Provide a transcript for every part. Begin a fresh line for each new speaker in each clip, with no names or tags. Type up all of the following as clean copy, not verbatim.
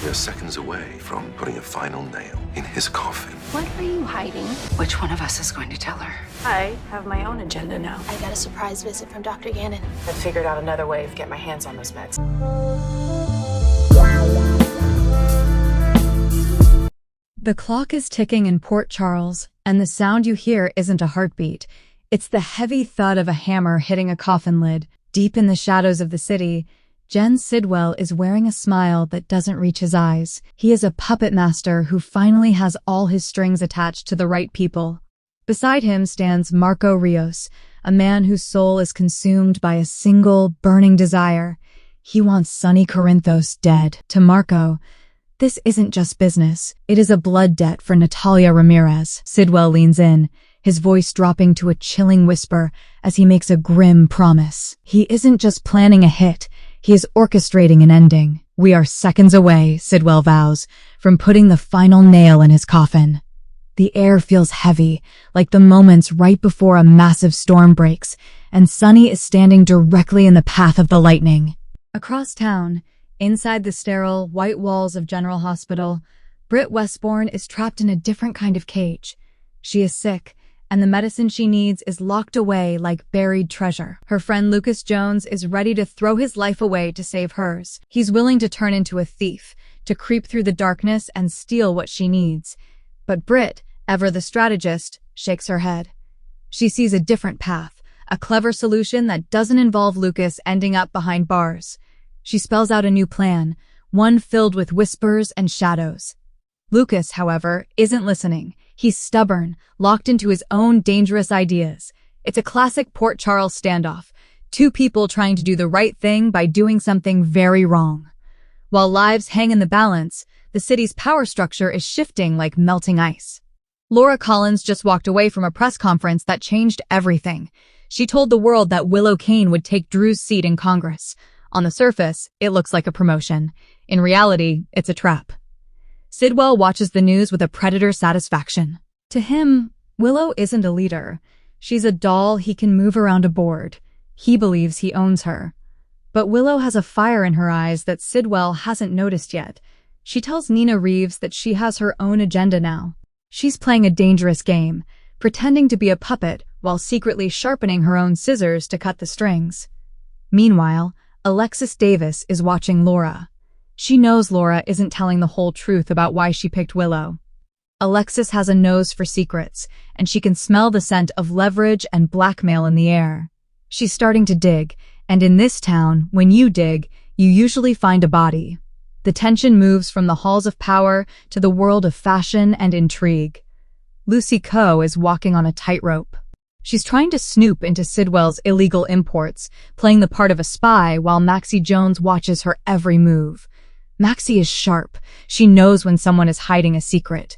You're seconds away from putting a final nail in his coffin.
What are you hiding?
Which one of us is going to tell her?
I have my own agenda now.
I got a surprise visit from Dr. Gannon.
I've figured out another way of getting my hands on those meds.
The clock is ticking in Port Charles, and the sound you hear isn't a heartbeat. It's the heavy thud of a hammer hitting a coffin lid. Deep in the shadows of the city, Jenz Sidwell is wearing a smile that doesn't reach his eyes. He is a puppet master who finally has all his strings attached to the right people. Beside him stands Marco Rios, a man whose soul is consumed by a single, burning desire. He wants Sonny Corinthos dead. To Marco, this isn't just business. It is a blood debt for Natalia Ramirez. Sidwell leans in, his voice dropping to a chilling whisper as he makes a grim promise. He isn't just planning a hit. He is orchestrating an ending. We are seconds away, Sidwell vows, from putting the final nail in his coffin. The air feels heavy, like the moments right before a massive storm breaks, and Sonny is standing directly in the path of the lightning. Across town, inside the sterile, white walls of General Hospital, Britt Westbourne is trapped in a different kind of cage. She is sick, and the medicine she needs is locked away like buried treasure. Her friend Lucas Jones is ready to throw his life away to save hers. He's willing to turn into a thief, to creep through the darkness and steal what she needs. But Britt, ever the strategist, shakes her head. She sees a different path, a clever solution that doesn't involve Lucas ending up behind bars. She spells out a new plan, one filled with whispers and shadows. Lucas, however, isn't listening. He's stubborn, locked into his own dangerous ideas. It's a classic Port Charles standoff, two people trying to do the right thing by doing something very wrong. While lives hang in the balance, the city's power structure is shifting like melting ice. Laura Collins just walked away from a press conference that changed everything. She told the world that Willow Cain would take Drew's seat in Congress. On the surface, it looks like a promotion. In reality, it's a trap. Sidwell watches the news with a predator's satisfaction. To him, Willow isn't a leader. She's a doll he can move around a board. He believes he owns her. But Willow has a fire in her eyes that Sidwell hasn't noticed yet. She tells Nina Reeves that she has her own agenda now. She's playing a dangerous game, pretending to be a puppet while secretly sharpening her own scissors to cut the strings. Meanwhile, Alexis Davis is watching Laura. She knows Laura isn't telling the whole truth about why she picked Willow. Alexis has a nose for secrets, and she can smell the scent of leverage and blackmail in the air. She's starting to dig, and in this town, when you dig, you usually find a body. The tension moves from the halls of power to the world of fashion and intrigue. Lucy Coe is walking on a tightrope. She's trying to snoop into Sidwell's illegal imports, playing the part of a spy while Maxie Jones watches her every move. Maxie is sharp. She knows when someone is hiding a secret.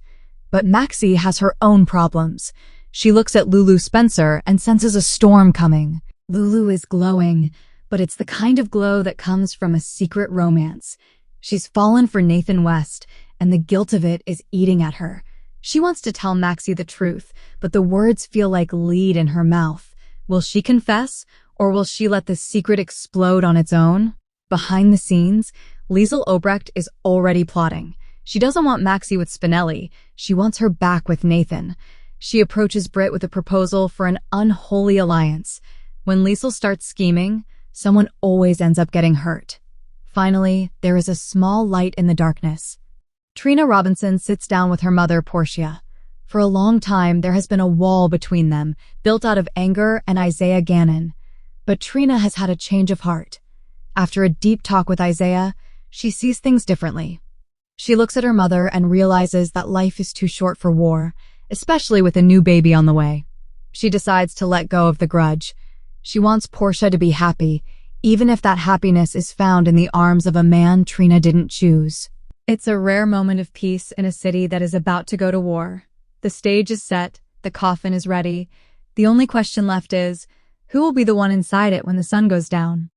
But Maxie has her own problems. She looks at Lulu Spencer and senses a storm coming. Lulu is glowing, but it's the kind of glow that comes from a secret romance. She's fallen for Nathan West, and the guilt of it is eating at her. She wants to tell Maxie the truth, but the words feel like lead in her mouth. Will she confess, or will she let the secret explode on its own? Behind the scenes, Liesl Obrecht is already plotting. She doesn't want Maxie with Spinelli. She wants her back with Nathan. She approaches Britt with a proposal for an unholy alliance. When Liesl starts scheming, someone always ends up getting hurt. Finally, there is a small light in the darkness. Trina Robinson sits down with her mother, Portia. For a long time, there has been a wall between them, built out of anger and Isaiah Gannon. But Trina has had a change of heart. After a deep talk with Isaiah, she sees things differently. She looks at her mother and realizes that life is too short for war, especially with a new baby on the way. She decides to let go of the grudge. She wants Portia to be happy, even if that happiness is found in the arms of a man Trina didn't choose. It's a rare moment of peace in a city that is about to go to war. The stage is set, the coffin is ready. The only question left is, who will be the one inside it when the sun goes down?